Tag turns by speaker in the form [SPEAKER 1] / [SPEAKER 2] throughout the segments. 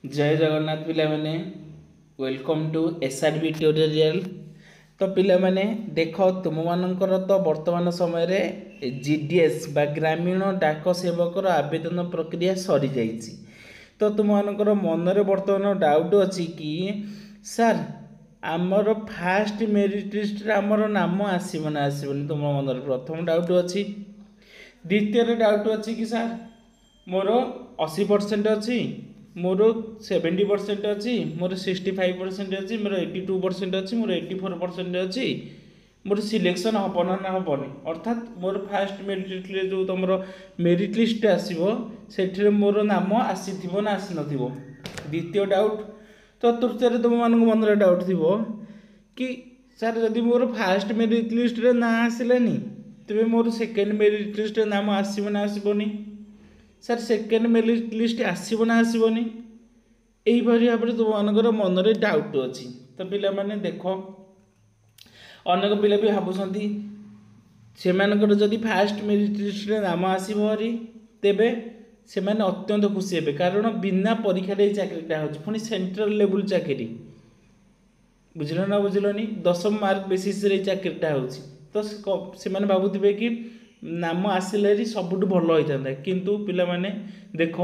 [SPEAKER 1] जय जगन्नाथ पिला माने वेलकम टू एसआरबी ट्यूटोरियल। तो पिला माने देख तुम मानकर तो वर्तमान समय रे जीडीएस बा ग्रामीण डाक सेवकर आवेदन प्रक्रिया सरी जाइछि। तो तुम मानकर मन रे वर्तमान डाउट अछि कि सर आमर फास्ट मेरिट लिस्ट रे आमर नाम आसीबो ना आसीबोनी तुम मन रे प्रथम डाउट अछि। द्वितीय डाउट अछि कि सर मोर 80% अच्छी मोर 70% अच्छी मोर 65% अच्छी मोर 82% अच्छी मोर 84% अच्छी मोर सिलेक्शन हम ना हेनी अर्थात मोर फास्ट मेरिट लिस्ट जो तुम मेरिट लिस्ट आसो से मोर नाम आसी ना आसी न। द्वितीय डाउट। तो तृतीय तुम मान मन डाउट थी कि सर जदि मोर फास्ट मेरिट लिस्ट रे ना आसलानी तेरे मोर सेकेंड मेरिट लिस्ट रे नाम आसो ना आसबनी। सर सेकेंड मेरिट लिस्ट आसब ना आसबनी यही भाव में तुम मानकर मन में डाउट अच्छी। तो पिला माने देख अनेक पिला भी भावुंट से जदि फास्ट मेरिट लिस्ट रे नाम आसबरी तेबे से अत्यंत खुशी हे कारण बिना परीक्षा चाकरीटा हो पुणी सेंट्रल लेवल चाकरी बुझल ना बुझलनी 10 मार्क बेसीस चाकरीटा हो। तो से भावुवे कि नाम आसिले सबुठ भल होता किंतु पिला माने देख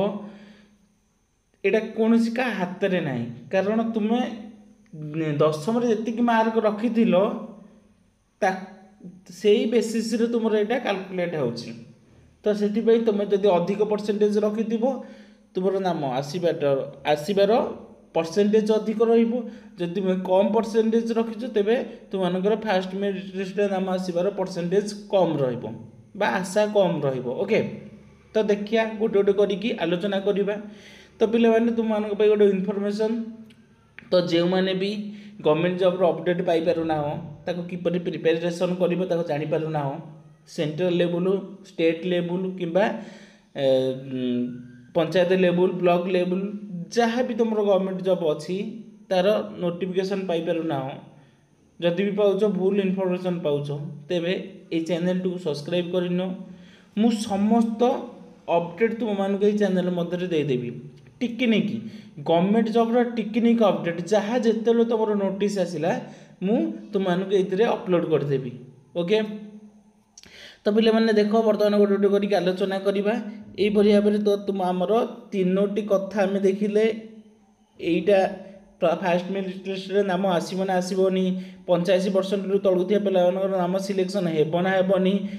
[SPEAKER 1] एटा कौन का हाथ में ना कारण तुम्हें 10 जी मार्क रखी से बेसीस तुम यहाँ काल्कुलेट हो। तो से तुम जब अधिक परसेंटेज रखि तुम नाम आसबार परसेंटेज अधिक रही तुम कम परसेंटेज रखीच तेरे तुम मानकर फास्ट मेरिट लिस्ट नाम आसबार परसेंटेज कम रहा आशा कम ओके। तो देखिया गोटे गोटे करी आलोचना करवा। तो पिले माने तुम मान गोटे इनफॉरमेशन तो जो मैंने भी गवर्नमेंट जॉब अपडेट पाई पारुना ताको किपरि प्रिपरेशन करिवो ताको जानि पारुना सेंट्रल लेवल स्टेट लेवल किंबा पंचायत लेवल ब्लॉक लेवल जहाँ भी तुम गवर्नमेंट जॉब अच्छी तार नोटिफिकेशन पाई पारुना जदि भी पाउछ भूल इनफॉरमेशन पाउछ तेबे ए चैनल टू सब्सक्राइब करिनो मु समस्त अपडेट तुम मानक ये चैनल मध्य देदेवी टिकी नहीं कि गवर्नमेंट जॉब टिकनिक अपडेट जहाँ जिते तुम नोटिस आसला मु तुम मानक ये अपलोड करदेवी ओके। तो पिले मैंने देख बर्तमान गोटे गोटे कर आलोचना करवा यही भाव में। तो तुम आमर तीनोटी कथा आम देखिले यहीटा फास्ट मेरिट लिस्ट रे नाम आसब ना आसबनी 85% रु तलू पिला नाम सिलेक्शन हेब ना हेबनी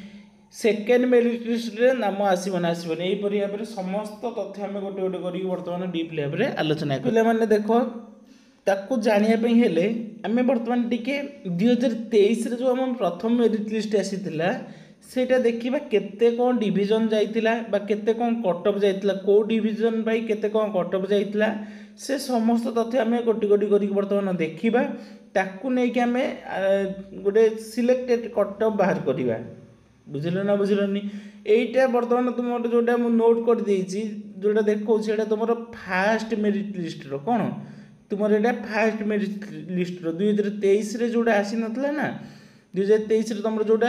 [SPEAKER 1] सेकेंड मेरिट लिस्ट रे नाम आसब ना आसबनी यही भाव में समस्त तथ्य आम गोटे गोटे कर बर्तमान डीप भाव में आलोचना पिला मैंने देख ताकू जानापी हेले आम बर्तमान टिके 2023 जो आम प्रथम मेरिट लिस्ट आसीला सेटा देखा केते कौन डिविजन जाइतिला बा केते कौन कटअप जाइतिला को डिविजन बाई केते कौन कटअप जाइतिला से समस्त तथ्य आम गोटी गोटी कर बर्तमान देखा ताकू नहीं आम गोटे सिलेक्टेड कटअप बाहर करवा बुझल ना बुझलनी। यहीटा बर्तमान तुम जोटा नोट कर देछि जोटा देखो सेटा तुम फास्ट मेरिट लिस्ट रो कौन तुम यहाँ फास्ट मेरिट लिस्ट रो 2023 जोटा आसी नथला ना 2023 तुम जोटा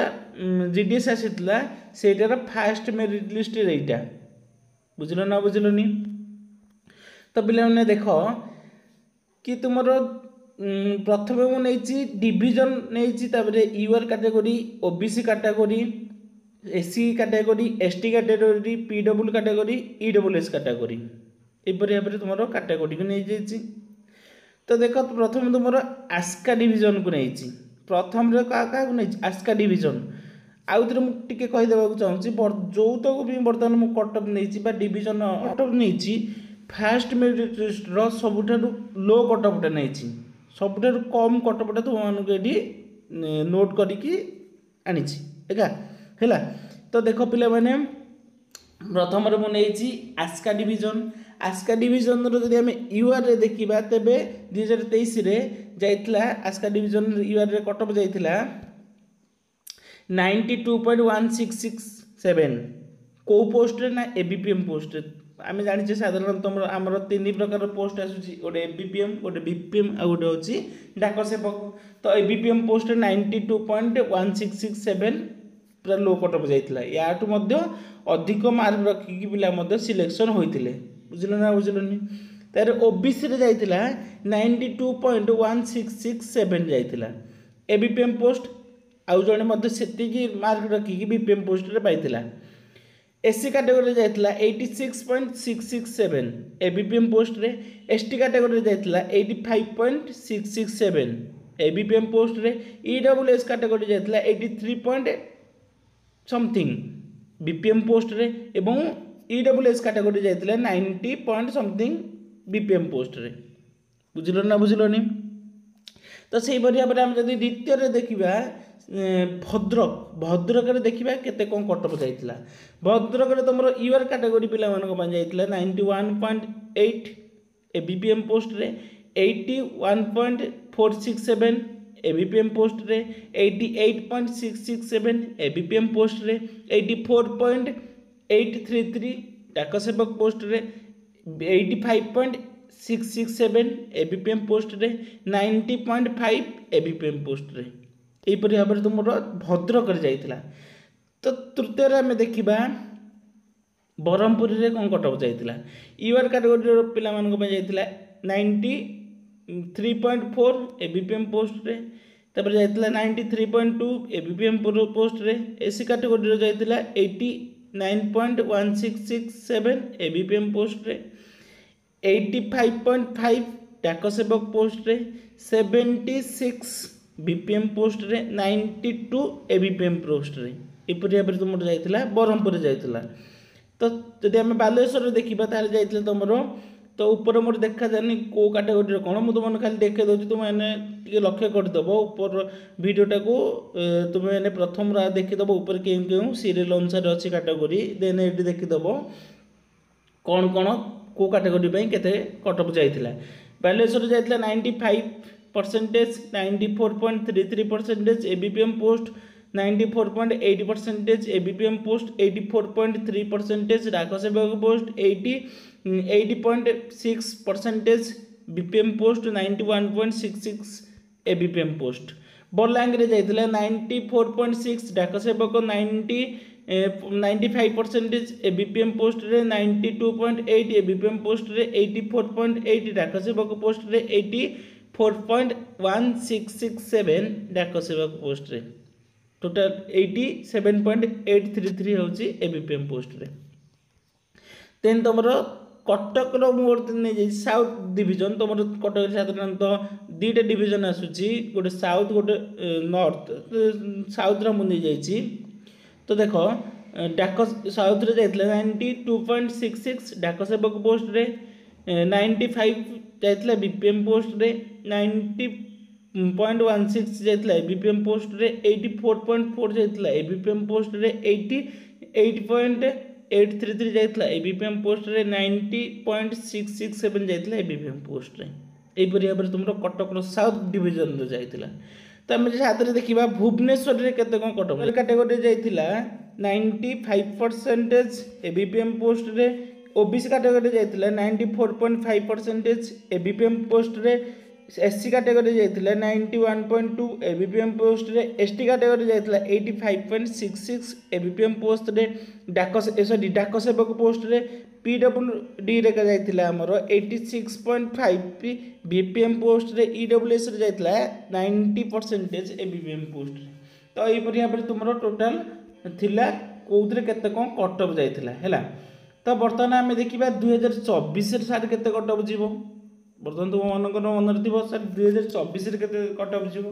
[SPEAKER 1] जीडीएस आसीला सेटार फास्ट मेरिट लिस्ट रहीटा बुझल ना बुझलनी। तो पिला मैंने देख कि तुम प्रथम मुझे डिविजन नहीं UR category OBC category SC category ST category PW category EWS category एपरी भाव में तुम कैटेगरी को नहीं जाइए। तो देख प्रथम तुम आस्का डिविजन को नहीं प्रथम क्या नहीं आस्का डिविजन आउ थे मुझे कहीदेवा चाहूँगी जो तक भी बर्तमान मुझे कटअप नहीं डिविजन कटअप नहीं फास्ट मेरिट लिस्ट सबुठ लो कटअपटा नहीं सबुठ कम कटअपटा तुम मानक ये नोट करके आनी है। तो देख पिला मैंने प्रथम मुझे आस्का डिविजन जब आम यूआर रे देखा तेज 2023 जाइला आस्का डिविजन यूआर रे कटअप जाइला 92.1667 को पोस्ट रे ना एबीपीएम पोस्ट आम जाने साधारणतः आमर 3 प्रकार पोस्ट आसूसी गोटे एबीपीएम गोटे बीपीएम आ गोटे हूँ डाक सेवक। तो एबीपीएम पोस्ट 92.1667 पूरा लो कटअप जाइला या अधिक मार्क रखिकी पिला सिलेक्शन होते बुझल ना बुझलनी। तार ओबीसी रे जाइतिला 92.1667 जाइतिला एबीपीएम पोस्ट आउ जणे मध्ये सेतिकी मार्क रखिकी बीपीएम पोस्ट रे पाइतिला एससी कैटेगरी जाइतिला 86.667 एबीपीएम पोस्ट रे एसटी कैटेगरी जाइतिला 85.667 एबीपीएम पोस्ट रे ईडब्ल्यूएस कैटेगरी जाइतिला 83 पॉइंट समथिंग बीपीएम पोस्ट रे एवं ईडब्ल्यूएस कैटेगरी जाइतिला 90 पॉइंट समथिंग बीपीएम पोस्ट रे बुझिलो ना बुझिलोनी तो से भाव में आम जब द्वितीय देखा भद्रक भद्रक देखा केते कौन कटअप जाइतिला भद्रक तुम यूआर कैटेगरी पिला जाइतिला 91.8 एबीपीएम पोस्ट रे 81.467 एबीपीएम पोस्ट रे 88.667 एबीपीएम पोस्ट रे 84.833 डाक सेवक पोस्ट रे 85.667 एबीपीएम पोस्ट रे 90.5 एबीपीएम पोस्ट रे यहीपरि भाव में तुम भद्रक जाइतिला तो तृतीय आम देखा ब्रह्मपुर रे कौन कटअप जाइतिला यूआर कैटेगरी पिला जाइतिला 93.4 एबीपीएम पोस्ट रे तापर जाइतिला 93.2 एबीपीएम पोस्ट रे एससी कैटेगरी जाइतिला 89.1667 एबीपीएम पोस्ट रे 85.5 डाक सेवक पोस्ट रे 76 बीपीएम पोस्ट रे 92 एबीपीएम पोस्ट रे एपरि भाव तुम जाइतिला ब्रह्मपुर जाइतिला तो जदि आम बालेश्वर देखा ताल जाइतिला तुमरो तो ऊपर मोर देखा जानी को कैटेगरी कौन मुझे तुम खाली देखे दूसरी तुमने लक्ष्य करदेव ऊपर वीडियोटा को तुम्हें प्रथम देखीदेव ऊपर क्यों क्यों सीरियल अनुसार अच्छी कैटेगरी देन ये देखीदेव कौन कौन को कैटेगरी केते कटअप जाइतिला बालेश्वर जाइतिला 95% 94.33% एबीपीएम पोस्ट 94.8% एबीपीएम पोस्ट 84.3% डाक सेवक post 80.6% BPM post 91.66 ABPM post Balangir जाइतिला 94.6 डाक सेवक 95% एबीपीएम पोस्ट रे 92.8 एबीपीएम पोस्ट रे 84.8 डाक सेवक पोस्ट रे 84.1667 डाक सेवक पोस्ट रे टोटाल 87.833 होची एबीपीएम पोस्ट रे देन तुम कटक मोर नहीं साउथ डिवीजन तुम कटक साधारणतः दुईटा डिवीजन आसूची गोटे साउथ गोटे नॉर्थ साउथ मुझे जाइए तो देख डाक साउथ रे जाइतिला 92.66 डाक सेवक पोस्ट रे 95 जाइतिला बीपीएम पोस्ट रे 90.16 जाइतिला एबीपीएम पोस्ट रे 84.4 जाइतिला एबीपीएम पोस्ट रे 88.833 जाइतिला एबीपीएम पोस्ट रे 90.667 जाइतिला एबीपीएम पोस्ट रे एपरि भाव में तुम कटक साउथ डिवीजन रे जाइतिला तो आम साथ देखा भुवनेश्वर रे केते कौन कटअप कैटेगरी जाइतिला 95% एबीपीएम पोस्ट रे ओबीसी कैटेगरी जाइतिला 94.5% एबीपीएम पोस्ट रे एससी कैटेगरी जाइतिला 91.2 एबीपीएम पोस्ट रे एसटी कैटेगरी जाइतिला 85.66 एबीपीएम पोस्ट रे डाक सेवक पोस्ट रे पीडब्ल्यूडी रे जाइतिला हमरो 86.5 बीपीएम पोस्ट रे ईडब्ल्यूएस रे जाइतिला 90% एबीपीएम पोस्ट रे तो एपरि भाव में तुम टोटाल थिला कोउतरे केते कोन कटअप जाइतिला हैला तो वर्तमान आम देखा 2024 सार केते कटअप जीवो बर्तमान तुम मन थी सर 2024 कटअप जीव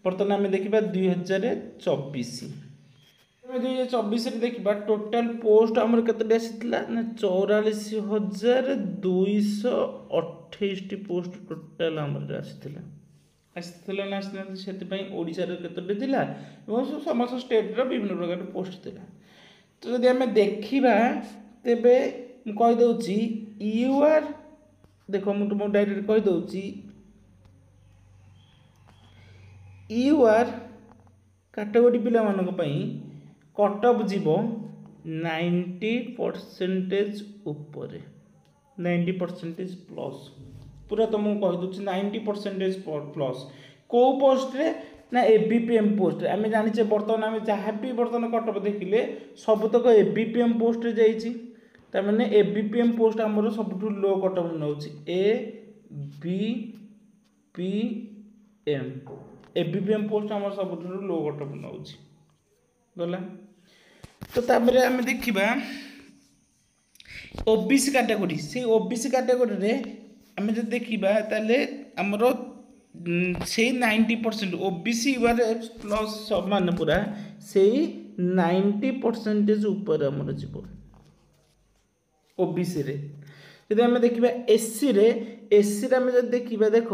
[SPEAKER 1] बर्तमान आम देखा 2024 देखा टोटाल पोस्ट आमर केतोटी आसीथिला ना 44,228 पोस्ट टोटाल आमर आसीथिला ना से ओडिशा केतोटी थिला समस्त स्टेट विभिन्न प्रकार पोस्ट थिला तो जदि आम देखा तेबे कहीदे यूआर देख मुझे तुमको डायरेक्ट कहीदे यूआर कैटेगरी पिला कटअप जीव 90% ऊपर 90% प्लस पूरा तुमको कहीदे 90% प्लस कौ पोस्ट रे ना एबीपीएम पोस्ट आम जाने बर्तमान आम जहाँ भी बर्तमान कटअप देखिले सबतक एबीपीएम पोस्ट जाइए तार माने एबीपीएम पोस्ट आमर सबुठ लो कट ऑफ नौछि एबीपीएम एबीपीएम पोस्ट आमर सबुठ लो कट ऑफ नौछि गला। तो तापर आम देखा ओबीसी कैटेगरी से ओबीसी कैटेगरी रे आम जो देखा ताले आमर से 90% ओबीसी यूआरएफ प्लस समान पूरा से 90% ऊपर आमर जीव ओबीसी रे। जब आम देखा एससी रे एससी रे आम जब देखा देख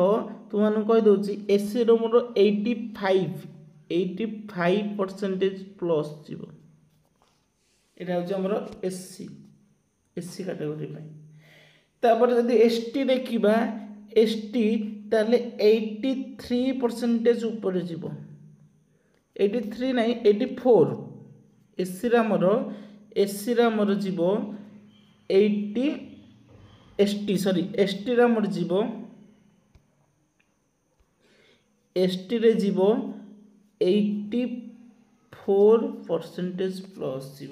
[SPEAKER 1] तुम कही दूसरी एससी रो मोर 85% प्लस जीव यहाँ हूँ आमर एससी एससी कैटेगरी तापर जब एसटी देखा एसटी ताले 83% ऊपर जीव 83 नहीं 84 एससी रामर जीव 80 एसटी सॉरी एसटी रामर जीव एसटी रे जीव 84% प्लस जीव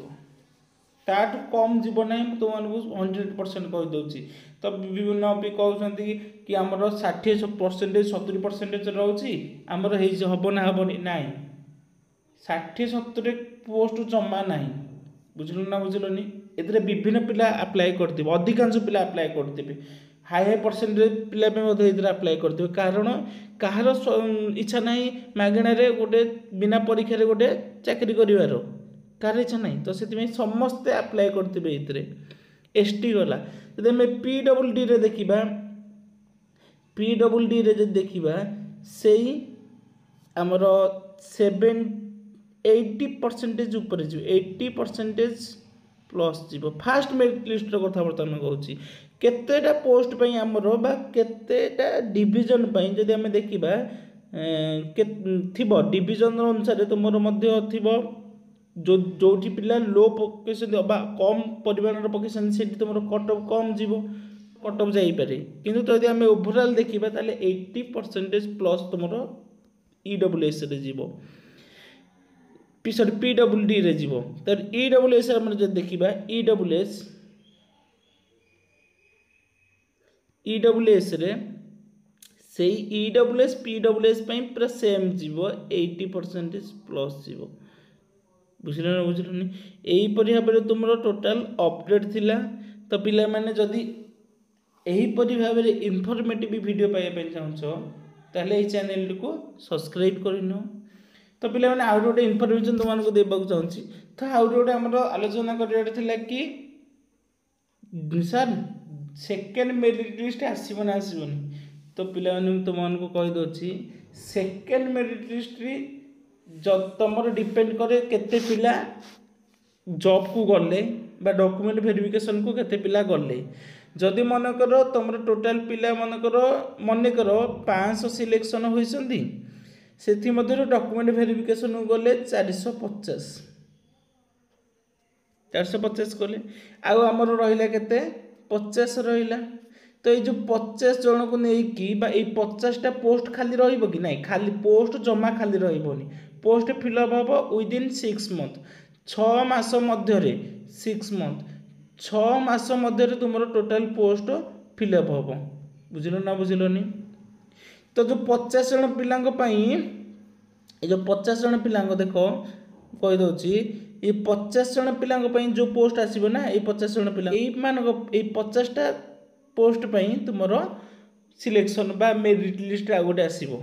[SPEAKER 1] ताठू कम जीव ना तुमको 100% कहीदे। तो विभिन्न भी कहते कि आमर 60% 70% रोचे आमर हम ना हेनी ना 60-70 पोस्ट जमा ना बुझल ना बुझलनि ए विभिन्न पिला अप्लाई करते अधिकांश पिला अप्लाई करते हाई परसेंटेज पिला अप्लाई करते कारण कहार इच्छा ना मागणार गोटे बिना परीक्षा गोटे चाकरी कर कार इच्छा ना तो से समस्ते अप्लाई करते ये एसटी गला। जब आम पीडब्ल्यूडी रे देखा पीडब्ल्यूडी रे देखा से आमर 80% ऊपर जीव 80% प्लस जीव फास्ट मेरिट लिस्ट कथा बर्तमान कहूँ केतेटा पोस्ट पे आमर बा केतेटा डिविजन जदि आम देखा थी डिविजन अनुसार तुम थी जो जोटी पिला लो पकेसन कम परिमाण पकेसन से तुम कट ऑफ कम जीव कट ऑफ जापे किंतु तो आम ओवरऑल देखा 80% प्लस तुम ईडब्ल्यूएस रे जीव सॉरी पीडब्ल्यूडी रे जीव। तो ईडब्ल्यूएस आम जो देखा ईडब्ल्यूएस रे से ईडब्ल्यूएस पीडब्ल्यूएस पूरा सेम जीव 80% प्लस जीव बुझल ना बुझलनि यहीपरि भाव में तुम टोटाल अपडेट थिला। तो पिला माने जदि यहीपरि भाव में इनफॉर्मेटिव वीडियो पाइबा चाहो ताले ये चैनल को सब्सक्राइब करनो। तो पिला माने आउट गोटे इनफॉरमेशन तुमको देबाक चाहूँगी। तो आउट गोटे आमर आलोचना करार थिला कि सर सेकेंड मेरिट लिस्ट आसब ना आसबनी। तो पिला माने तुमको कही दउछि सेकेंड मेरिट लिस्ट तुम डिपेंड करे केते पिला जॉब को गले बा डॉक्यूमेंट वेरिफिकेशन को केते पिला गले। जदि मनकर तुम टोटाल पिला मनकर 500 सिलेक्शन होइसंदी सेथि मध्य डॉक्यूमेंट वेरिफिकेशन को गले 450 गले आमर रहिला केते 50 रहिला। तो ये जो 50 जन को लेकिन 50टा पोस्ट खाली रही कि नहीं खाली पोस्ट जमा खाली रही पोस्ट फिलअप हम विदिन 6 मंथ 6 मास मध्य 6 मंथ 6 मास मध्य तुम टोटाल पोस्ट फिलअप हम बुझल ना बुझलनि। तो जो 50 जन पिला जो 50 जन पिला देख कहीदे ये 50 जन पिला जो पोस्ट आसो ना ये 50 जन पिला ये 50टा पोस्ट तुम सिलेक्शन बा मेरिट लिस्ट आ गोटे आसो।